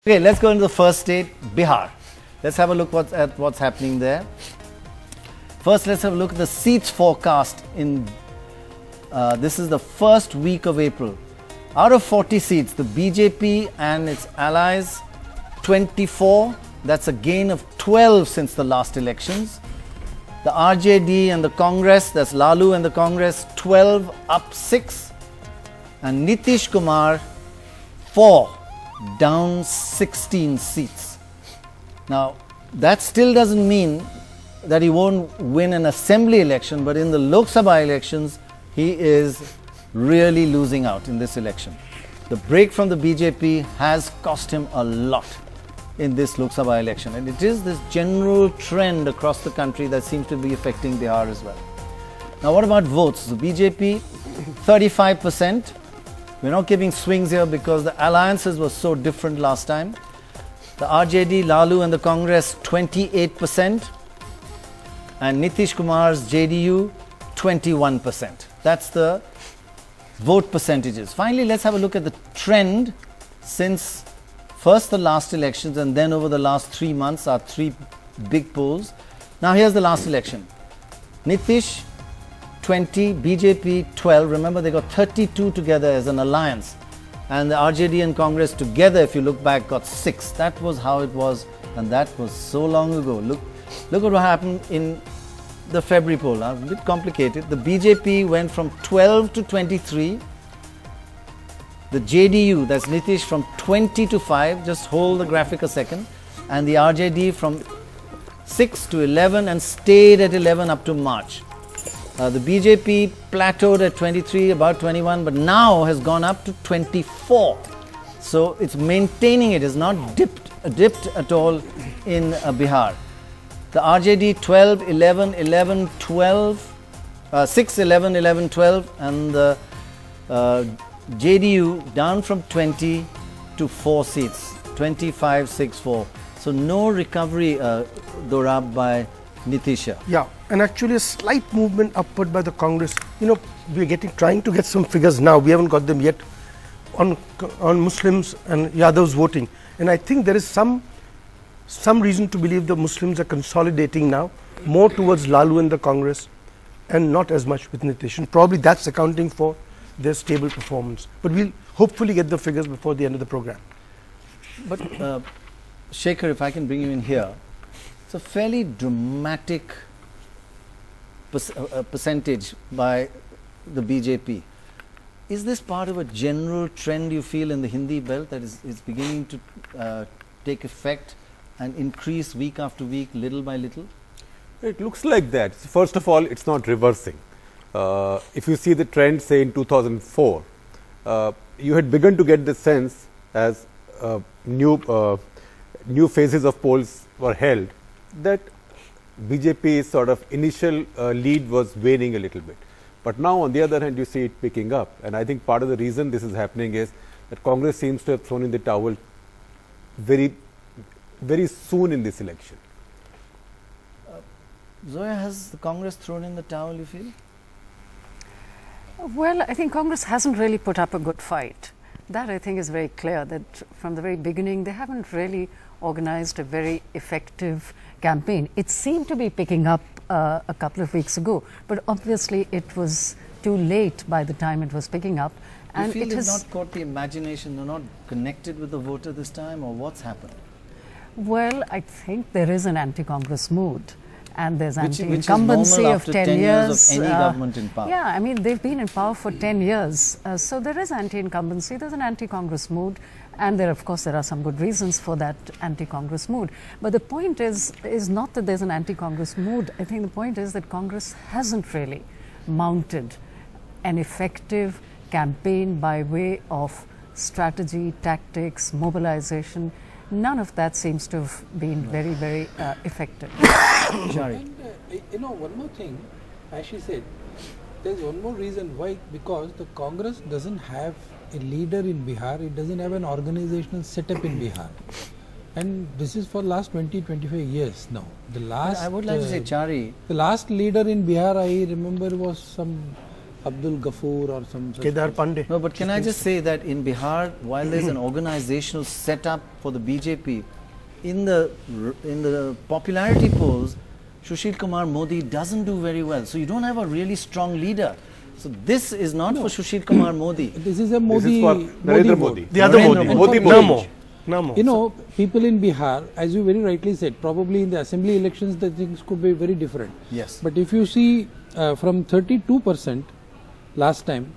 Okay, let's go into the first state, Bihar. Let's have a look at what's happening there. First, let's have a look at the seats forecast in, this is the first week of April. Out of 40 seats, the BJP and its allies, 24. That's a gain of 12 since the last elections. The RJD and the Congress, that's Lalu and the Congress, 12 up 6. And Nitish Kumar, 4. Down 16 seats. Now, that still doesn't mean that he won't win an assembly election, but in the Lok Sabha elections, he is really losing out in this election. The break from the BJP has cost him a lot in this Lok Sabha election, and it is this general trend across the country that seems to be affecting Bihar as well. Now, what about votes? The BJP, 35%. We're not giving swings here because the alliances were so different last time. The RJD, Lalu and the Congress, 28%. And Nitish Kumar's JDU, 21%. That's the vote percentages. Finally, let's have a look at the trend since first the last elections and then over the last 3 months, our 3 big polls. Now here's the last election. Nitish, 20, BJP 12. Remember, they got 32 together as an alliance, and the RJD and Congress together, if you look back, got 6. That was how it was, and that was so long ago. Look at what happened in the February poll. A bit complicated. The BJP went from 12 to 23. The JDU, that's Nitish, from 20 to 5. Just hold the graphic a second. And the RJD from 6 to 11 and stayed at 11 up to March. The BJP plateaued at 23, about 21, but now has gone up to 24. So it's maintaining it, has not dipped at all in Bihar. The RJD 12, 11, 11, 12, 6, 11, 11, 12, and the JDU down from 20 to 4 seats, 25, 6, 4. So no recovery, Dorab, by Nitish. Yeah, and actually a slight movement upward by the Congress. You know, we're trying to get some figures now. We haven't got them yet on Muslims and Yadavs voting. And I think there is some reason to believe the Muslims are consolidating now, more towards Lalu and the Congress, and not as much with Nitish. And probably that's accounting for their stable performance. But we'll hopefully get the figures before the end of the program. But Shekhar, if I can bring you in here, it's a fairly dramatic percentage by the BJP. Is this part of a general trend you feel in the Hindi belt that is beginning to take effect and increase week after week, little by little? It looks like that. First of all, it's not reversing. If you see the trend, say in 2004, you had begun to get the sense as new phases of polls were held that BJP's sort of initial lead was waning a little bit. But now, on the other hand, you see it picking up. And I think part of the reason this is happening is that Congress seems to have thrown in the towel very soon in this election. Zoya, has the Congress thrown in the towel, you feel? Well, I think Congress hasn't really put up a good fight. That, I think, is very clear, that from the very beginning they haven't really organized a very effective campaign. It seemed to be picking up a couple of weeks ago, but obviously it was too late by the time it was picking up. And you feel it has not caught the imagination, they're not connected with the voter this time, or what's happened? Well, I think there is an anti-Congress mood. And there's anti-incumbency of 10 years of any government in power. Yeah, I mean, they've been in power for 10 years. So there is anti-incumbency, there's an anti-Congress mood. And there, of course, there are some good reasons for that anti-Congress mood. But the point is not that there's an anti-Congress mood. I think the point is that Congress hasn't really mounted an effective campaign by way of strategy, tactics, mobilization. None of that seems to have been very, very effective. And, you know, one more thing, as she said, there's one more reason why, because the Congress doesn't have a leader in Bihar, it doesn't have an organizational setup in Bihar. And this is for last 20-25 years now. The last, I would like to say, Chari, the last leader in Bihar I remember was some Abdul Ghafoor or some such Kedar person. Pandey. No, but can I just say that in Bihar, while there's an organizational setup for the BJP, in the popularity polls, Sushil Kumar Modi doesn't do very well. So you don't have a really strong leader. So this is not for Sushil Kumar Modi. This is a Modi. This is for Narendra Modi. The other Narendra Modi. Modi. Namo. Namo. You know, people in Bihar, as you very rightly said, probably in the assembly elections the things could be very different. Yes. But if you see from 32% last time,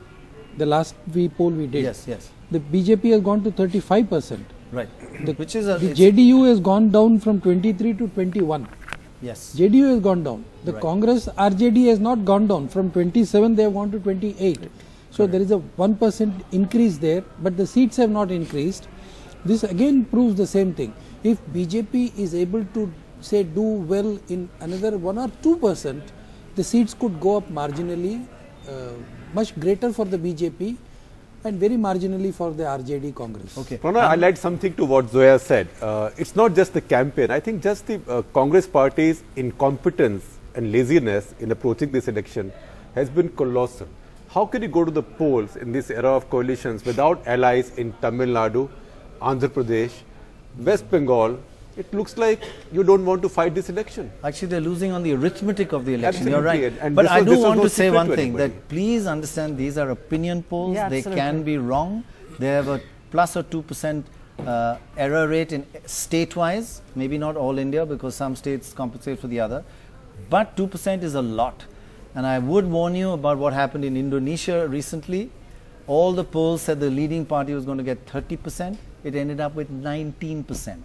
the last poll we did, Yes, yes. the BJP has gone to 35%. Right. The, Which is the it's- JDU has gone down from 23 to 21. Yes. JDU has gone down. The Right. Congress RJD has not gone down. From 27 they have gone to 28. So there is a 1% increase there, but the seats have not increased. This again proves the same thing. If BJP is able to say do well in another 1 or 2%, the seats could go up marginally, much greater for the BJP and very marginally for the RJD Congress. Okay. Pranay, I'll add something to what Zoya said. It's not just the campaign. I think just the Congress party's incompetence and laziness in approaching this election has been colossal. How can you go to the polls in this era of coalitions without allies in Tamil Nadu, Andhra Pradesh, West Bengal? It looks like you don't want to fight this election. Actually, they're losing on the arithmetic of the election. Absolutely. You're right. And But this I was- do this was want no to say secret one to thing, anybody. that please understand these are opinion polls. Yeah, they absolutely. can be wrong. They have a plus or 2% error rate in state-wise. Maybe not all India because some states compensate for the other. But 2% is a lot. And I would warn you about what happened in Indonesia recently. All the polls said the leading party was going to get 30%. It ended up with 19%.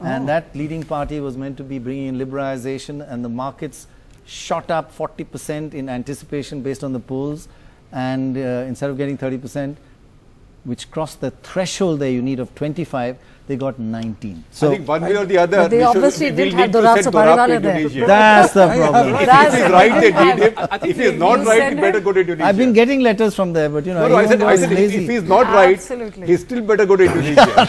And that leading party was meant to be bringing in liberalization, and the markets shot up 40% in anticipation based on the polls. And instead of getting 30%, which crossed the threshold there you need of 25, they got 19. I think one way or the other, But they obviously we'll didn't need have to Dorab send Dorab to Pariwala there. Indonesia. That's the problem. If That's he's the right, they problem. need him. If he's not you right, send he better him- go to Indonesia. I've been getting letters from there, but you know, No, no, I even said, though I he's said if lazy. he's not right, Absolutely. he still better go to Indonesia. No,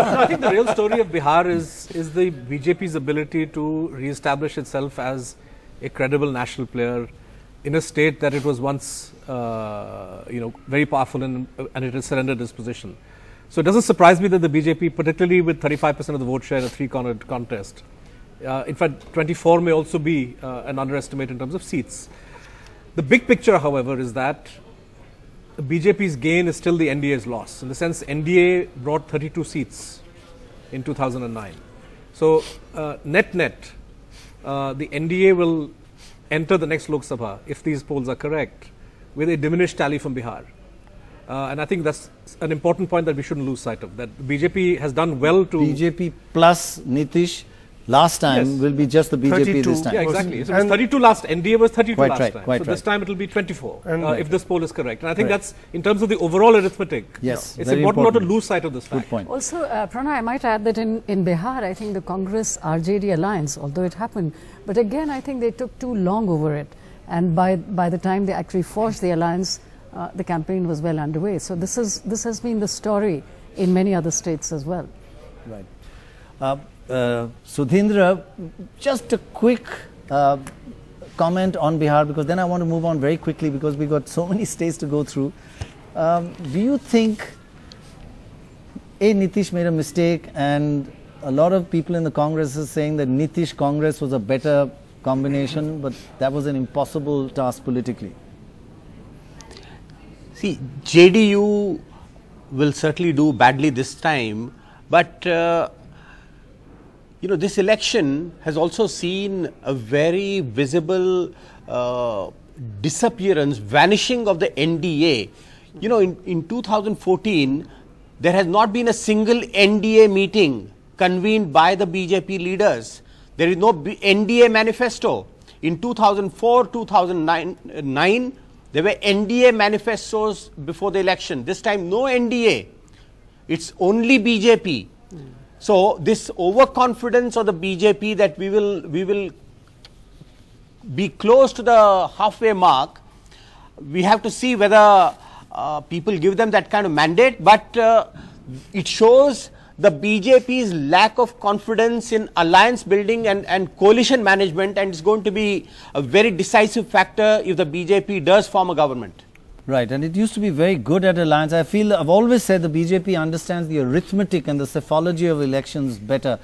I think the real story of Bihar is the BJP's ability to re-establish itself as a credible national player in a state that it was once, very powerful and it has surrendered its position. So it doesn't surprise me that the BJP, particularly with 35% of the vote share in a three-cornered contest, in fact, 24 may also be an underestimate in terms of seats. The big picture, however, is that the BJP's gain is still the NDA's loss. In the sense, NDA brought 32 seats in 2009. So, net-net, the NDA will enter the next Lok Sabha, if these polls are correct, with a diminished tally from Bihar. And I think that's an important point that we shouldn't lose sight of, that the BJP has done well to... BJP plus Nitish last time Yes. will be just the BJP 32. this time. Yeah, exactly. So it was And 32 last, NDA was 32 Quite last right, time. quite So this right. time it will be 24, And if this poll is correct. And I think Right. that's, in terms of the overall arithmetic, Yes, it's very important not to important. lose sight of this fact. Good point. Also, Pranay, I might add that in Bihar, I think the Congress RJD alliance, although it happened, but again, I think they took too long over it. And by the time they actually forged the alliance, the campaign was well underway. So this has been the story in many other states as well. Right. Sudhindra, just a quick comment on Bihar, because then I want to move on very quickly because we've got so many states to go through. Do you think Nitish made a mistake, and a lot of people in the Congress are saying that Nitish Congress was a better combination, but that was an impossible task politically? See, JDU will certainly do badly this time, but this election has also seen a very visible disappearance, vanishing of the NDA. In 2014, there has not been a single NDA meeting convened by the BJP leaders. There is no NDA manifesto. In 2004, 2009, there were NDA manifestos before the election. This time, no NDA. It's only BJP. So this overconfidence of the BJP that we will be close to the halfway mark, we have to see whether people give them that kind of mandate. But it shows the BJP's lack of confidence in alliance building and coalition management, and it's going to be a very decisive factor if the BJP does form a government. Right, and it used to be very good at alliance. I feel, I've always said the BJP understands the arithmetic and the psephology of elections better.